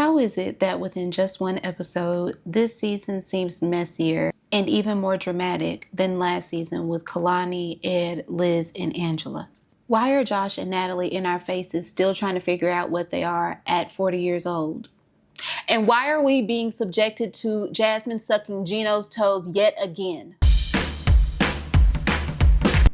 How is it that within just one episode, this season seems messier and even more dramatic than last season with Kalani, Ed, Liz, and Angela? Why are Josh and Natalie in our faces still trying to figure out what they are at 40 years old? And why are we being subjected to Jasmine sucking Gino's toes yet again?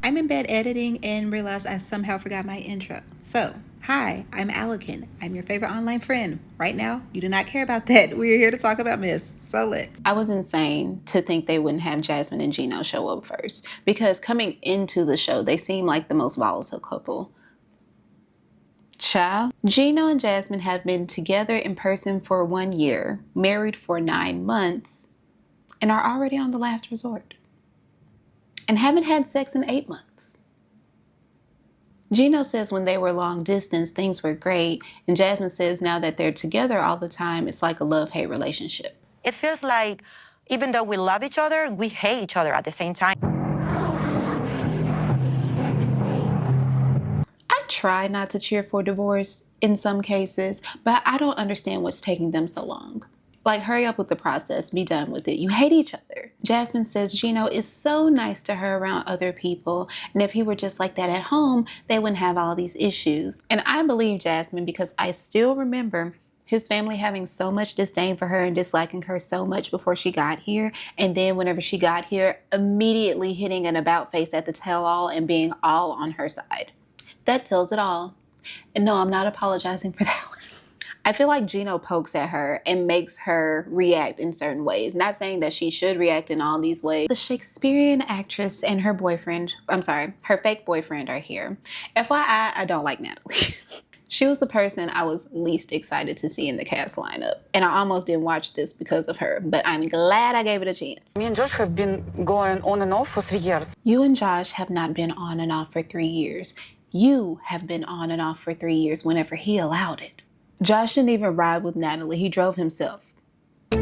I'm in bed editing and realized I somehow forgot my intro. So, hi, I'm Allican. I'm your favorite online friend. Right now, you do not care about that. We're here to talk about Miss. So let's. I was insane to think they wouldn't have Jasmine and Gino show up first, because coming into the show, they seem like the most volatile couple. Child, Gino and Jasmine have been together in person for 1 year, married for 9 months, and are already on the last resort. And haven't had sex in 8 months. Gino says when they were long distance, things were great. And Jasmine says now that they're together all the time, it's like a love-hate relationship. It feels like even though we love each other, we hate each other at the same time. I try not to cheer for divorce in some cases, but I don't understand what's taking them so long. Like, hurry up with the process. Be done with it. You hate each other. Jasmine says Gino is so nice to her around other people. And if he were just like that at home, they wouldn't have all these issues. And I believe Jasmine because I still remember his family having so much disdain for her and disliking her so much before she got here. And then whenever she got here, immediately hitting an about face at the tell-all and being all on her side. That tells it all. And no, I'm not apologizing for that one. I feel like Gino pokes at her and makes her react in certain ways. Not saying that she should react in all these ways. The Shakespearean actress and her boyfriend, her fake boyfriend are here. FYI, I don't like Natalie. She was the person I was least excited to see in the cast lineup. And I almost didn't watch this because of her, but I'm glad I gave it a chance. Me and Josh have been going on and off for 3 years. You and Josh have not been on and off for 3 years. You have been on and off for 3 years whenever he allowed it. Josh didn't even ride with Natalie. He drove himself. I'm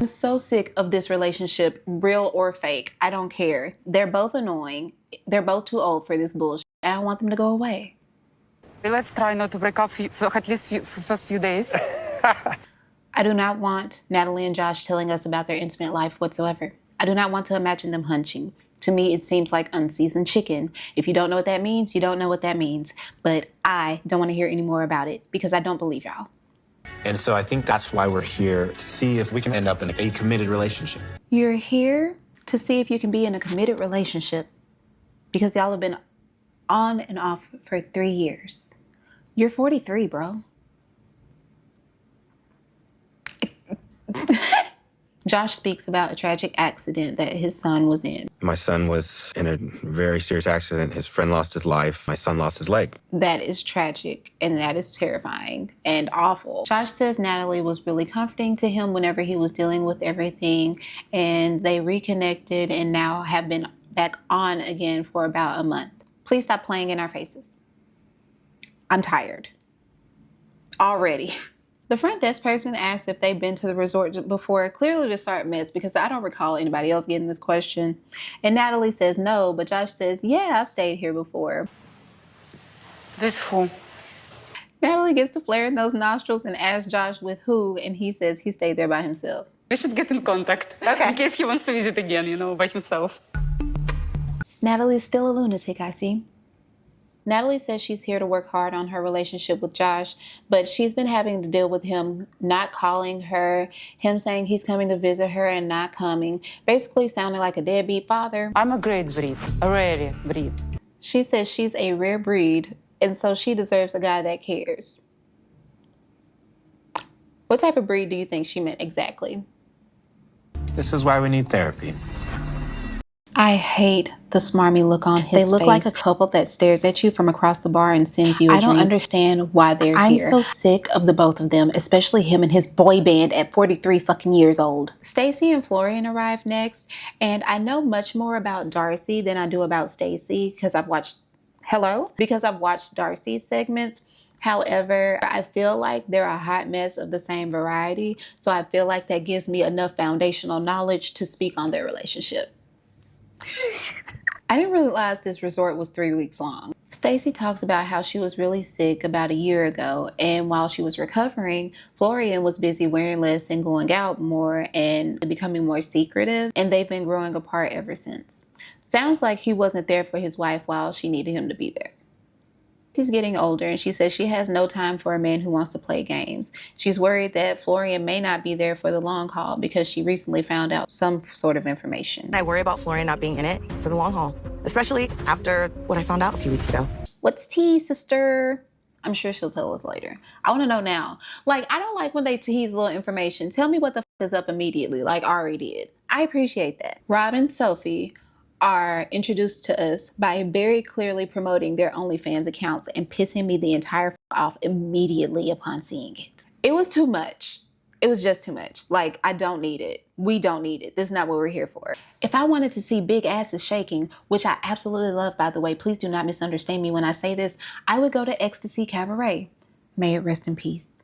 so sick of this relationship, real or fake. I don't care. They're both annoying. They're both too old for this bullshit. And I want them to go away. Let's try not to break up for at least for first few days. I do not want Natalie and Josh telling us about their intimate life whatsoever. I do not want to imagine them hunching. To me, it seems like unseasoned chicken. If you don't know what that means, you don't know what that means. But I don't want to hear any more about it because I don't believe y'all. And so I think that's why we're here, to see if we can end up in a committed relationship. You're here to see if you can be in a committed relationship because y'all have been on and off for 3 years. You're 43, bro. Josh speaks about a tragic accident that his son was in. My son was in a very serious accident. His friend lost his life. My son lost his leg. That is tragic and that is terrifying and awful. Josh says Natalie was really comforting to him whenever he was dealing with everything, and they reconnected and now have been back on again for about a month. Please stop playing in our faces. I'm tired. Already. The front desk person asked if they've been to the resort before, clearly to start mess because I don't recall anybody else getting this question. And Natalie says no, but Josh says, yeah, I've stayed here before. With who? Natalie gets to flare in those nostrils and asks Josh with who, and he says he stayed there by himself. We should get in contact. Okay. In case he wants to visit again, by himself. Natalie's still a lunatic, I see. Natalie says she's here to work hard on her relationship with Josh, but she's been having to deal with him not calling her, him saying he's coming to visit her and not coming, basically sounding like a deadbeat father. I'm a great breed, a rare breed. She says she's a rare breed, and so she deserves a guy that cares. What type of breed do you think she meant exactly? This is why we need therapy. I hate the smarmy look on his face. They look like a couple that stares at you from across the bar and sends you a drink. I don't understand why they're here. I'm so sick of the both of them, especially him and his boy band at 43 fucking years old. Stacey and Florian arrive next, and I know much more about Darcy than I do about Stacey because I've watched Darcy's segments. However, I feel like they're a hot mess of the same variety, so I feel like that gives me enough foundational knowledge to speak on their relationship. I didn't realize this resort was 3 weeks long. Stacey talks about how she was really sick about a year ago, and while she was recovering, Florian was busy wearing less and going out more and becoming more secretive, and they've been growing apart ever since. Sounds like he wasn't there for his wife while she needed him to be there. She's getting older, and she says she has no time for a man who wants to play games. She's worried that Florian may not be there for the long haul because she recently found out some sort of information. I worry about Florian not being in it for the long haul, especially after what I found out a few weeks ago. What's tea, sister? I'm sure she'll tell us later. I want to know now. Like, I don't like when they tease little information. Tell me what the is up immediately, like Ari did. I appreciate that. Rob and Sophie are introduced to us by very clearly promoting their OnlyFans accounts and pissing me the entire off immediately upon seeing it. It was too much. It was just too much. Like, I don't need it. We don't need it. This is not what we're here for. If I wanted to see big asses shaking, which I absolutely love, by the way, please do not misunderstand me when I say this, I would go to Ecstasy Cabaret. May it rest in peace.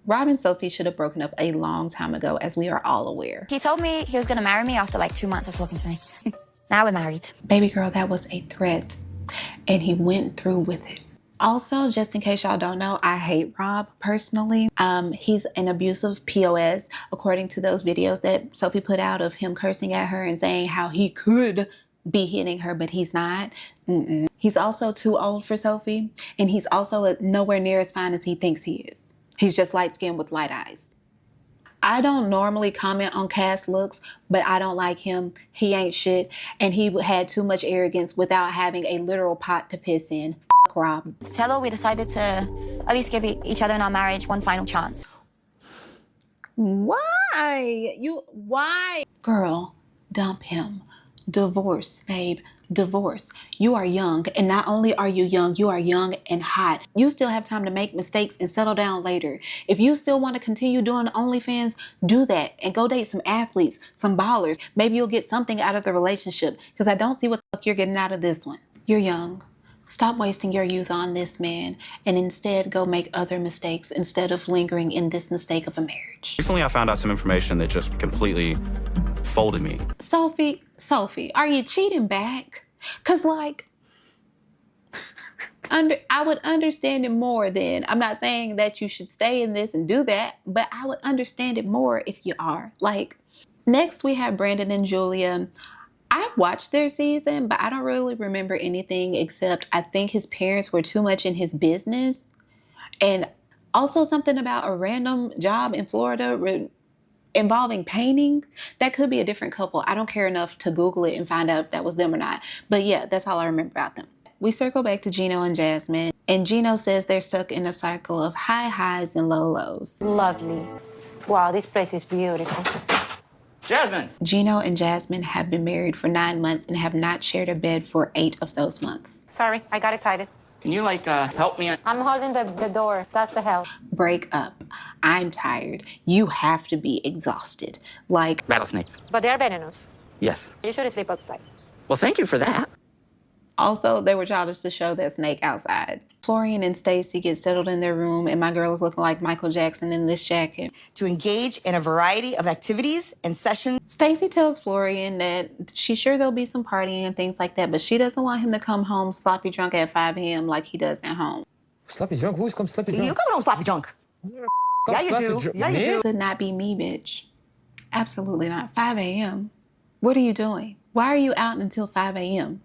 Rob and Sophie should have broken up a long time ago, as we are all aware. He told me he was going to marry me after like 2 months of talking to me. Now we're married. Baby girl, that was a threat, and he went through with it. Also, just in case y'all don't know, I hate Rob personally. He's an abusive POS, according to those videos that Sophie put out of him cursing at her and saying how he could be hitting her, but he's not. He's also too old for Sophie, and he's also nowhere near as fine as he thinks he is. He's just light-skinned with light eyes. I don't normally comment on cast looks, but I don't like him. He ain't shit, and he had too much arrogance without having a literal pot to piss in. Fuck Rob. To tell her we decided to at least give each other in our marriage one final chance. Why? Why? Girl, dump him. Divorce, babe. Divorce. You are young, and not only are you are young and hot. You still have time to make mistakes and settle down later. If you still want to continue doing OnlyFans, do that and go date some athletes, some ballers. Maybe you'll get something out of the relationship, because I don't see what the fuck you're getting out of this one. You're young. Stop wasting your youth on this man and instead go make other mistakes instead of lingering in this mistake of a marriage. Recently, I found out some information that just completely folded me. Sophie, are you cheating back? Cause like, I would understand it more then. I'm not saying that you should stay in this and do that, but I would understand it more if you are. Like, next we have Brandon and Julia. I watched their season, but I don't really remember anything except I think his parents were too much in his business. And also something about a random job in Florida involving painting. That could be a different couple. I don't care enough to Google it and find out if that was them or not. But yeah, that's all I remember about them. We circle back to Gino and Jasmine, and Gino says they're stuck in a cycle of high highs and low lows. Lovely. Wow, this place is beautiful. Jasmine! Gino and Jasmine have been married for 9 months and have not shared a bed for 8 of those months. Sorry, I got excited. Can you, help me? I'm holding the door. That's the help. Break up. I'm tired. You have to be exhausted. Like, Rattlesnakes. But they're venomous. Yes. You should sleep outside. Well, thank you for that. also, they were childish to show that snake outside. Florian and Stacey get settled in their room, and my girl is looking like Michael Jackson in this jacket. To engage in a variety of activities and sessions. Stacey tells Florian that she's sure there'll be some partying and things like that, but she doesn't want him to come home sloppy drunk at 5 a.m. like he does at home. Sloppy drunk? Who's come sloppy drunk? You coming home sloppy drunk? Yeah, you do. Yeah, you do. Could not be me, bitch. Absolutely not. 5 a.m. What are you doing? Why are you out until 5 a.m.?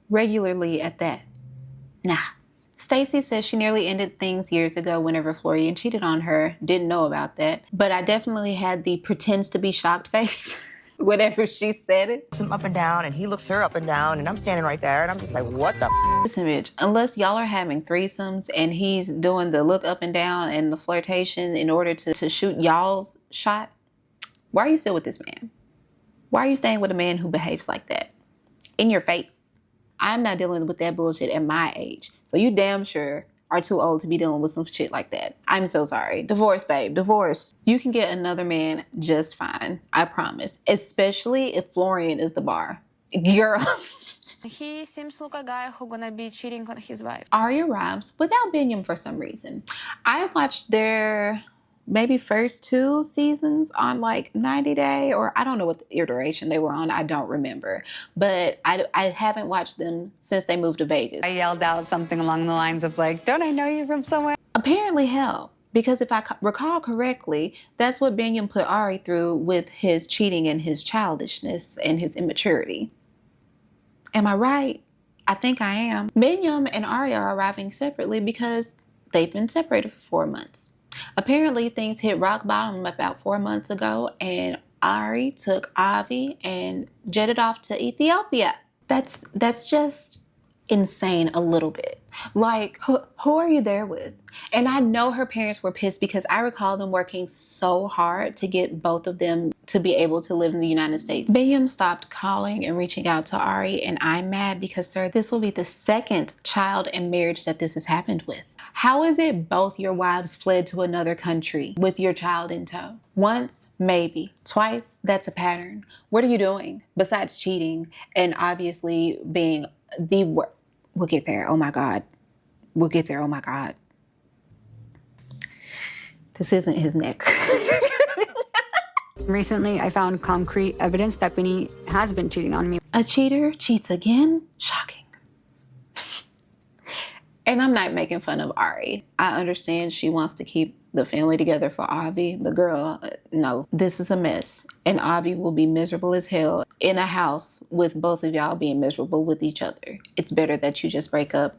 Regularly at that. Nah. Stacey says she nearly ended things years ago whenever Florian cheated on her. Didn't know about that. But I definitely had the pretends to be shocked face whenever she said it. Him up and down, and he looks her up and down, and I'm standing right there, and I'm just like, what the? Listen, bitch, unless y'all are having threesomes and he's doing the look up and down and the flirtation in order to shoot y'all's shot, why are you still with this man? Why are you staying with a man who behaves like that? In your face. I'm not dealing with that bullshit at my age. So you damn sure are too old to be dealing with some shit like that. I'm so sorry. Divorce, babe. Divorce. You can get another man just fine. I promise. Especially if Florian is the bar. Girl. He seems like a guy who's gonna be cheating on his wife. Aria Robs without Biniyam for some reason. I watched their maybe first 2 seasons on like 90 Day, or I don't know what iteration they were on. I don't remember. But I haven't watched them since they moved to Vegas. I yelled out something along the lines of like, don't I know you from somewhere? Apparently, hell. Because if I recall correctly, that's what Biniyam put Ari through with his cheating and his childishness and his immaturity. Am I right? I think I am. Biniyam and Ari are arriving separately because they've been separated for 4 months. Apparently, things hit rock bottom about 4 months ago, and Ari took Avi and jetted off to Ethiopia. That's just insane a little bit. Like, who are you there with? And I know her parents were pissed because I recall them working so hard to get both of them to be able to live in the United States. Biniyam stopped calling and reaching out to Ari, and I'm mad because, sir, this will be the second child and marriage that this has happened with. How is it both your wives fled to another country with your child in tow? Once, maybe. Twice, that's a pattern. What are you doing besides cheating and obviously being the worst? We'll get there. Oh my God. We'll get there. Oh my God. This isn't his neck. Recently, I found concrete evidence that Binny has been cheating on me. A cheater cheats again? Shocking. And I'm not making fun of Ari. I understand she wants to keep the family together for Avi, but girl, no, this is a mess. And Avi will be miserable as hell in a house with both of y'all being miserable with each other. It's better that you just break up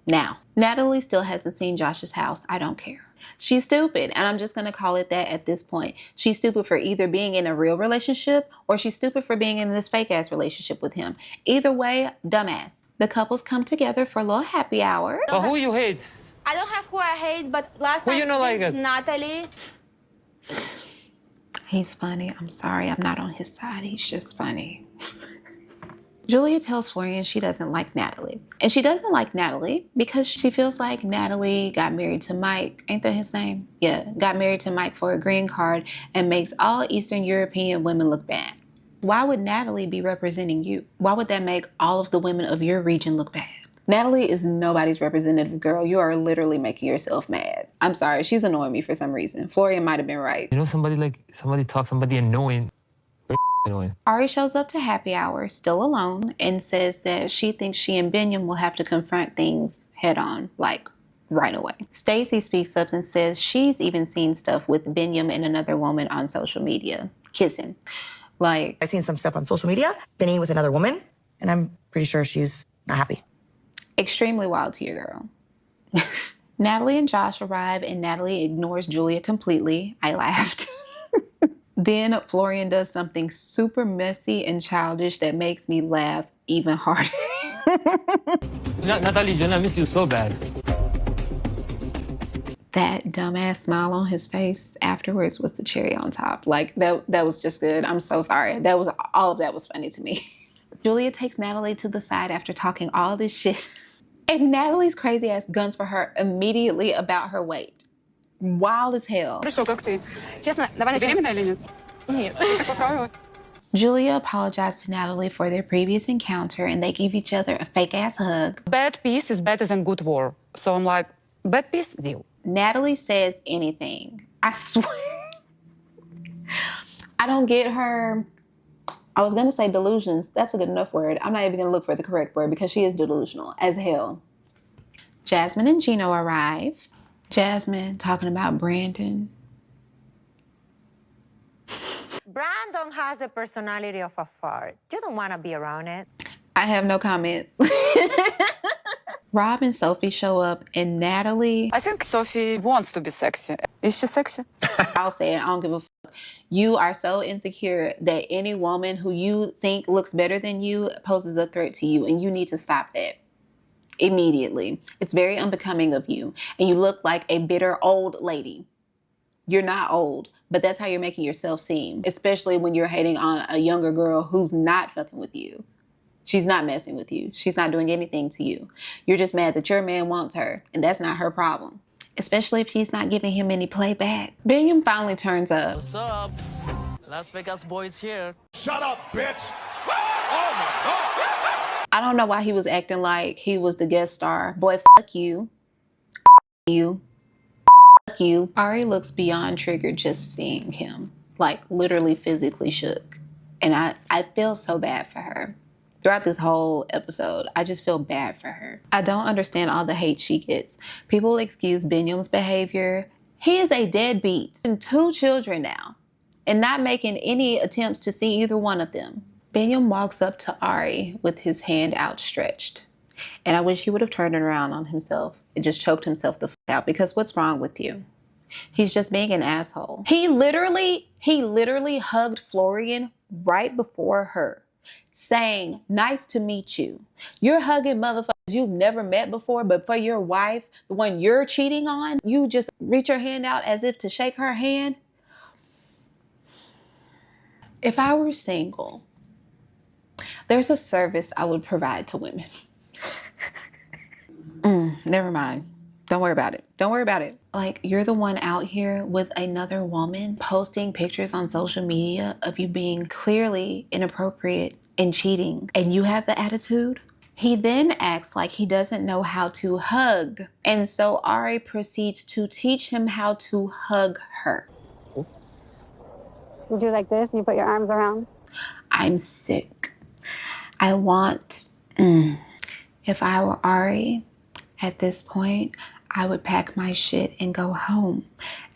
now. Natalie still hasn't seen Josh's house. I don't care. She's stupid, and I'm just gonna call it that at this point. She's stupid for either being in a real relationship or she's stupid for being in this fake ass relationship with him. Either way, dumbass. The couples come together for a little happy hour. But who you hate? I don't have who I hate, but last Who time you know like this it? Natalie. He's funny. I'm sorry, I'm not on his side. He's just funny. Julia tells Florian she doesn't like Natalie. And she doesn't like Natalie because she feels like Natalie got married to Mike. Ain't that his name? Yeah, got married to Mike for a green card and makes all Eastern European women look bad. Why would Natalie be representing you? Why would that make all of the women of your region look bad? Natalie is nobody's representative, girl. You are literally making yourself mad. I'm sorry, she's annoying me for some reason. Florian might have been right. You know somebody annoying. Annoying. Ari shows up to happy hour, still alone, and says that she thinks she and Biniyam will have to confront things head on, like right away. Stacy speaks up and says she's even seen stuff with Biniyam and another woman on social media, kissing. Like, I've seen some stuff on social media, Binny with another woman, and I'm pretty sure she's not happy. extremely wild to your girl. Natalie and Josh arrive and Natalie ignores Julia completely. I laughed. Then Florian does something super messy and childish that makes me laugh even harder. Natalie, Jen, I miss you so bad. That dumbass smile on his face afterwards was the cherry on top. Like, that was just good. I'm so sorry. All of that was funny to me. Julia takes Natalie to the side after talking all this shit. And Natalie's crazy ass guns for her immediately about her weight. Wild as hell. Хорошо, как ты? Честно, давай начнем. Беременна или нет? Нет. Как поправилась? Julia apologized to Natalie for their previous encounter and they give each other a fake ass hug. Bad peace is better than good war. So I'm like, bad peace, deal. Natalie says anything. I swear. I don't get her. I was going to say delusions. That's a good enough word. I'm not even going to look for the correct word because she is delusional as hell. Jasmine and Gino arrive. Jasmine talking about Brandon. Brandon has the personality of a fart. You don't want to be around it. I have no comments. Rob and Sophie show up and Natalie. I think Sophie wants to be sexy. Is she sexy? I'll say it. I don't give a fuck. You are so insecure that any woman who you think looks better than you poses a threat to you, and you need to stop that immediately. It's very unbecoming of you, and you look like a bitter old lady. You're not old, but that's how you're making yourself seem, especially when you're hating on a younger girl who's not fucking with you. She's not messing with you. She's not doing anything to you. You're just mad that your man wants her, and that's not her problem. Especially if she's not giving him any playback. Biniyam finally turns up. What's up? Las Vegas boys here. Shut up, bitch! Oh my God! I don't know why he was acting like he was the guest star. Boy, fuck you. You. Fuck you. Ari looks beyond triggered just seeing him. Like, literally physically shook. And I feel so bad for her. Throughout this whole episode, I just feel bad for her. I don't understand all the hate she gets. People excuse Biniyam's behavior. He is a deadbeat and 2 children now, and not making any attempts to see either one of them. Biniyam walks up to Ari with his hand outstretched. And I wish he would have turned it around on himself and just choked himself the fuck out, because what's wrong with you? He's just being an asshole. He literally hugged Florian right before her, saying, nice to meet you. You're hugging motherfuckers you've never met before, but for your wife, the one you're cheating on, you just reach your hand out as if to shake her hand. If I were single, there's a service I would provide to women. Never mind. Don't worry about it. Don't worry about it. Like, you're the one out here with another woman posting pictures on social media of you being clearly inappropriate and cheating, and you have the attitude? He then acts like he doesn't know how to hug. And so Ari proceeds to teach him how to hug her. You do like this, you put your arms around. I'm sick. I want, if I were Ari at this point, I would pack my shit and go home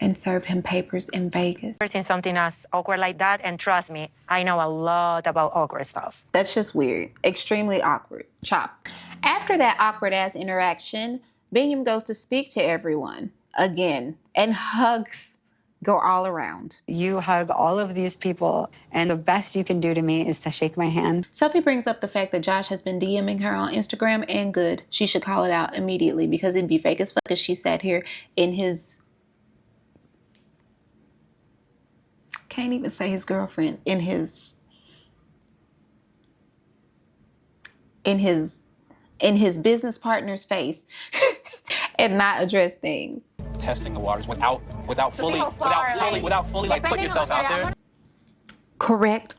and serve him papers in Vegas. I've seen something as awkward like that, and trust me, I know a lot about awkward stuff. That's just weird. Extremely awkward. Chop. After that awkward ass interaction, Biniyam goes to speak to everyone again, and hugs go all around. You hug all of these people, and the best you can do to me is to shake my hand. Sophie brings up the fact that Josh has been DMing her on Instagram, and good. She should call it out immediately, because it'd be fake as fuck if she sat here in his... Can't even say his girlfriend. In his business partner's face and not address things. Testing the waters without fully like putting yourself out there. Correct.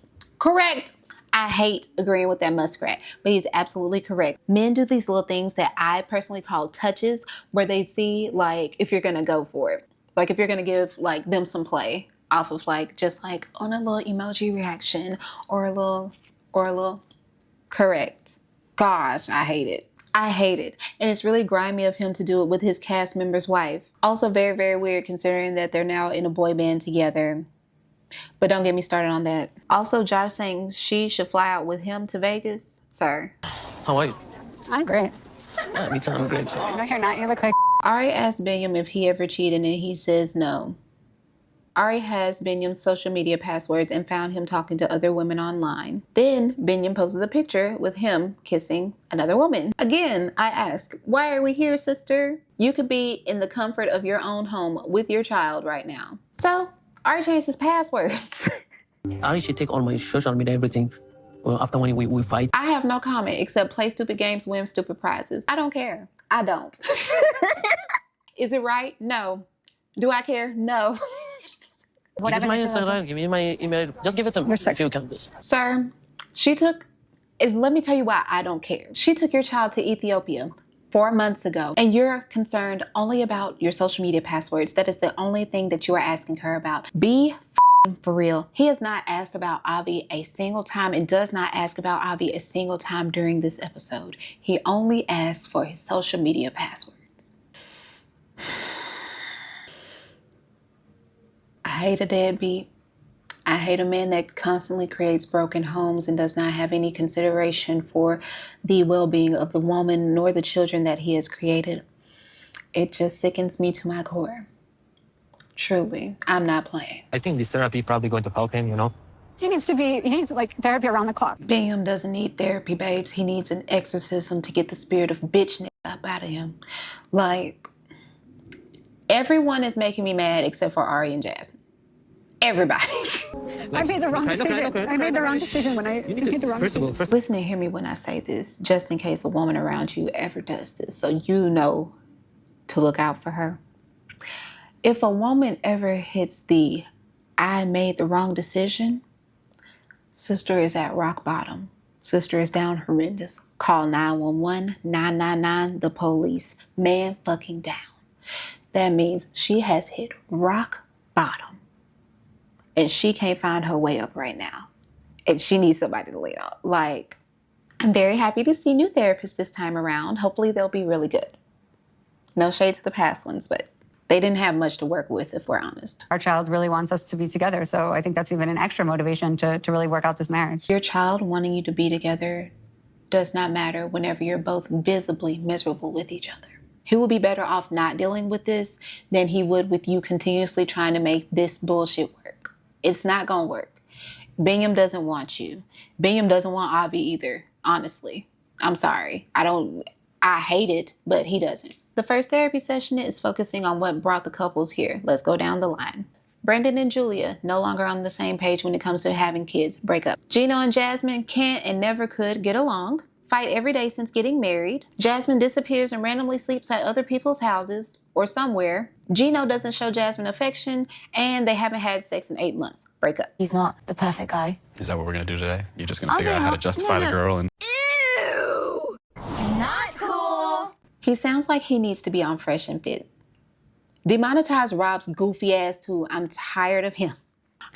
I hate agreeing with that muskrat, but he's absolutely correct. Men do these little things that I personally call touches, where they see, like, if you're gonna go for it, like if you're gonna give like them some play off of, like, just like on a little emoji reaction or a little correct. Gosh, I hate it. And it's really grimy of him to do it with his cast member's wife. Also very, very weird, considering that they're now in a boy band together. But don't get me started on that. Also, Josh saying she should fly out with him to Vegas. Sir. How are you? I'm great. Yeah, me too. I'm great too. No, you're not. You look like... Ari asked Biniyam if he ever cheated, and he says no. Ari has Biniyam's social media passwords and found him talking to other women online. Then Biniyam poses a picture with him kissing another woman. Again, I ask, why are we here, sister? You could be in the comfort of your own home with your child right now. So, Ari changed his passwords. Ari should take all my social media, everything. Well, after when we fight. I have no comment except play stupid games, win stupid prizes. I don't care. I don't. Is it right? No. Do I care? No. Give me my Instagram, give me my email. Just give it to me if you can, please. Sir, let me tell you why I don't care. She took your child to Ethiopia 4 months ago, and you're concerned only about your social media passwords. That is the only thing that you are asking her about. Be for real. He has not asked about Avi a single time, and does not ask about Avi a single time during this episode. He only asked for his social media passwords. I hate a deadbeat. I hate a man that constantly creates broken homes and does not have any consideration for the well-being of the woman nor the children that he has created. It just sickens me to my core. Truly, I'm not playing. I think this therapy probably going to help him, you know? He needs like therapy around the clock. Biniyam doesn't need therapy, babes. He needs an exorcism to get the spirit of bitch up out of him. Like, everyone is making me mad except for Ari and Jasmine. Everybody. I made the wrong decision. I made the wrong decision when I made the wrong decision. Listen and hear me when I say this, just in case a woman around you ever does this, so you know to look out for her. If a woman ever hits the I made the wrong decision, sister is at rock bottom. Sister is down horrendous. Call 911, 999, the police. Man fucking down. That means she has hit rock bottom and she can't find her way up right now. And she needs somebody to lean on. Like, I'm very happy to see new therapists this time around. Hopefully they'll be really good. No shade to the past ones, but they didn't have much to work with, if we're honest. Our child really wants us to be together, so I think that's even an extra motivation to really work out this marriage. Your child wanting you to be together does not matter whenever you're both visibly miserable with each other. He will be better off not dealing with this than he would with you continuously trying to make this bullshit work. It's not gonna work. Biniyam doesn't want you. Biniyam doesn't want Avi either, honestly. I'm sorry. I hate it, but he doesn't. The first therapy session is focusing on what brought the couples here. Let's go down the line. Brendan and Julia, no longer on the same page when it comes to having kids, break up. Gino and Jasmine can't and never could get along. Fight every day since getting married. Jasmine disappears and randomly sleeps at other people's houses or somewhere. Gino doesn't show Jasmine affection, and they haven't had sex in 8 months. Break up. He's not the perfect guy. Is that what we're gonna do today? You're just gonna figure out how to justify the girl and... Ew! Not cool! He sounds like he needs to be on Fresh and Fit. Demonetize Rob's goofy ass too. I'm tired of him.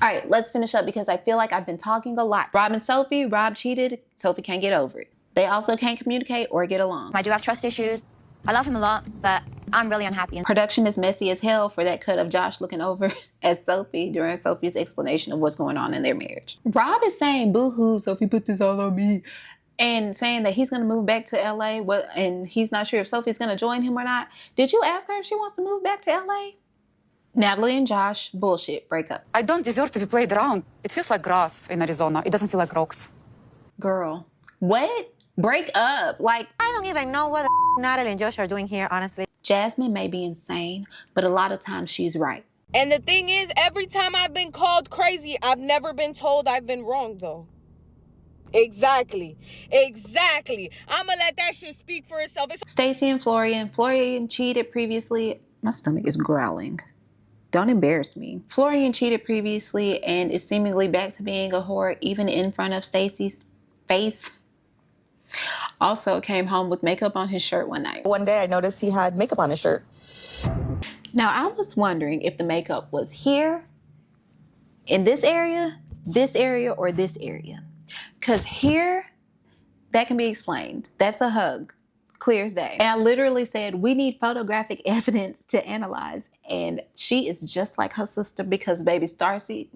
All right, let's finish up because I feel like I've been talking a lot. Rob and Sophie, Rob cheated. Sophie can't get over it. They also can't communicate or get along. I do have trust issues. I love him a lot, but I'm really unhappy. Production is messy as hell for that cut of Josh looking over at Sophie during Sophie's explanation of what's going on in their marriage. Rob is saying, boo-hoo, Sophie put this all on me. And saying that he's going to move back to LA, and he's not sure if Sophie's going to join him or not. Did you ask her if she wants to move back to LA? Natalie and Josh, bullshit, break up. I don't deserve to be played around. It feels like grass in Arizona. It doesn't feel like rocks. Girl, what? Break up. Like, I don't even know what the Natalie and Josh are doing here, honestly. Jasmine may be insane, but a lot of times she's right. And the thing is, every time I've been called crazy, I've never been told I've been wrong, though. Exactly. I'ma let that shit speak for itself. Stacey and Florian. Florian cheated previously. My stomach is growling. Don't embarrass me. Florian cheated previously and is seemingly back to being a whore even in front of Stacey's face. Also came home with makeup on his shirt one night. One day I noticed he had makeup on his shirt. Now I was wondering if the makeup was here, in this area, or this area. Because here, that can be explained. That's a hug. Clear as day. And I literally said, we need photographic evidence to analyze. And she is just like her sister because baby Stacy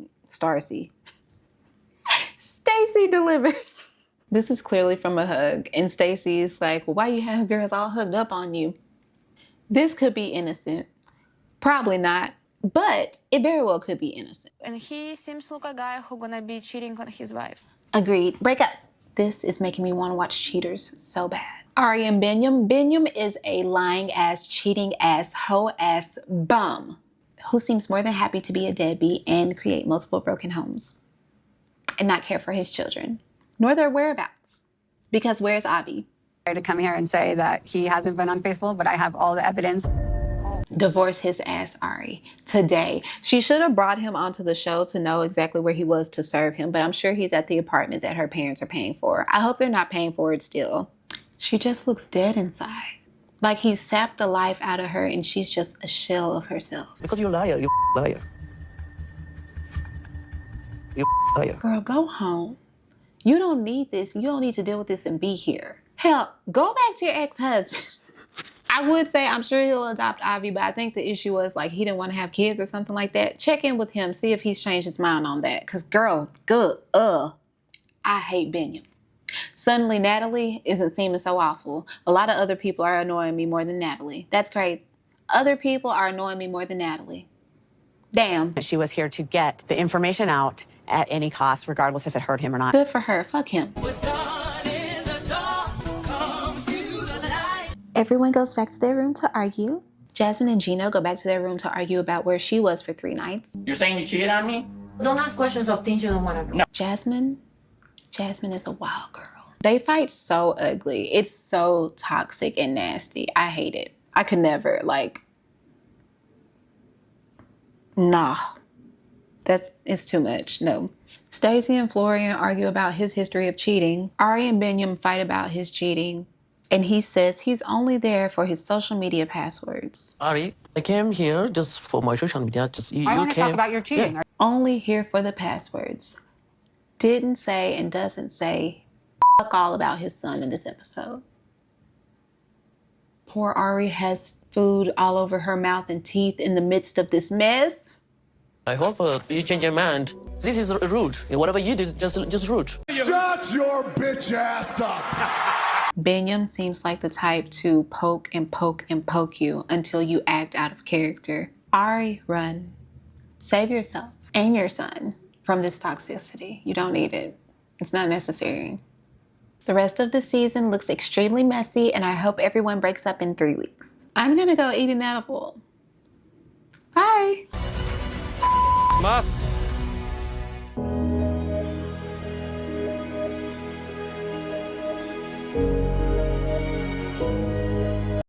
delivers. This is clearly from a hug. And Stacey is like, well, why you have girls all hugged up on you? This could be innocent. Probably not. But it very well could be innocent. And he seems like a guy who's gonna be cheating on his wife. Agreed. Break up. This is making me want to watch Cheaters so bad. Ari and Biniyam. Biniyam is a lying ass, cheating ass, hoe ass bum who seems more than happy to be a deadbeat and create multiple broken homes and not care for his children, nor their whereabouts. Because where's Avi? To come here and say that he hasn't been unfaithful, but I have all the evidence. Divorce his ass, Ari, today. She should have brought him onto the show to know exactly where he was to serve him, but I'm sure he's at the apartment that her parents are paying for. I hope they're not paying for it still. She just looks dead inside. Like he sapped the life out of her and she's just a shell of herself. Because you're a liar. You liar. You liar. Girl, go home. You don't need this. You don't need to deal with this and be here. Hell, go back to your ex-husband. I would say I'm sure he'll adopt Avi, but I think the issue was like he didn't want to have kids or something like that. Check in with him, see if he's changed his mind on that. Because girl, good, I hate Biniyam. Suddenly Natalie isn't seeming so awful. A lot of other people are annoying me more than Natalie. That's crazy. Other people are annoying me more than Natalie. Damn. She was here to get the information out at any cost, regardless if it hurt him or not. Good for her. Fuck him. Everyone goes back to their room to argue. Jasmine and Gino go back to their room to argue about where she was for 3 nights. You're saying you cheated on me? Don't ask questions of things you don't want to know. Jasmine is a wild girl. They fight so ugly. It's so toxic and nasty. I hate it. I could never, nah. It's too much. No. Stacey and Florian argue about his history of cheating. Ari and Biniyam fight about his cheating. And he says he's only there for his social media passwords. Ari, I came here just for my social media. Just I want to talk about your cheating. Yeah. Only here for the passwords. Didn't say and doesn't say fuck all about his son in this episode. Poor Ari has food all over her mouth and teeth in the midst of this mess. I hope you change your mind. This is rude. Whatever you did, just rude. Shut your bitch ass up. Biniyam seems like the type to poke and poke and poke you until you act out of character. Ari, run. Save yourself and your son from this toxicity. You don't need it. It's not necessary. The rest of the season looks extremely messy, and I hope everyone breaks up in 3 weeks. I'm gonna go eat an edible. Bye. Ma.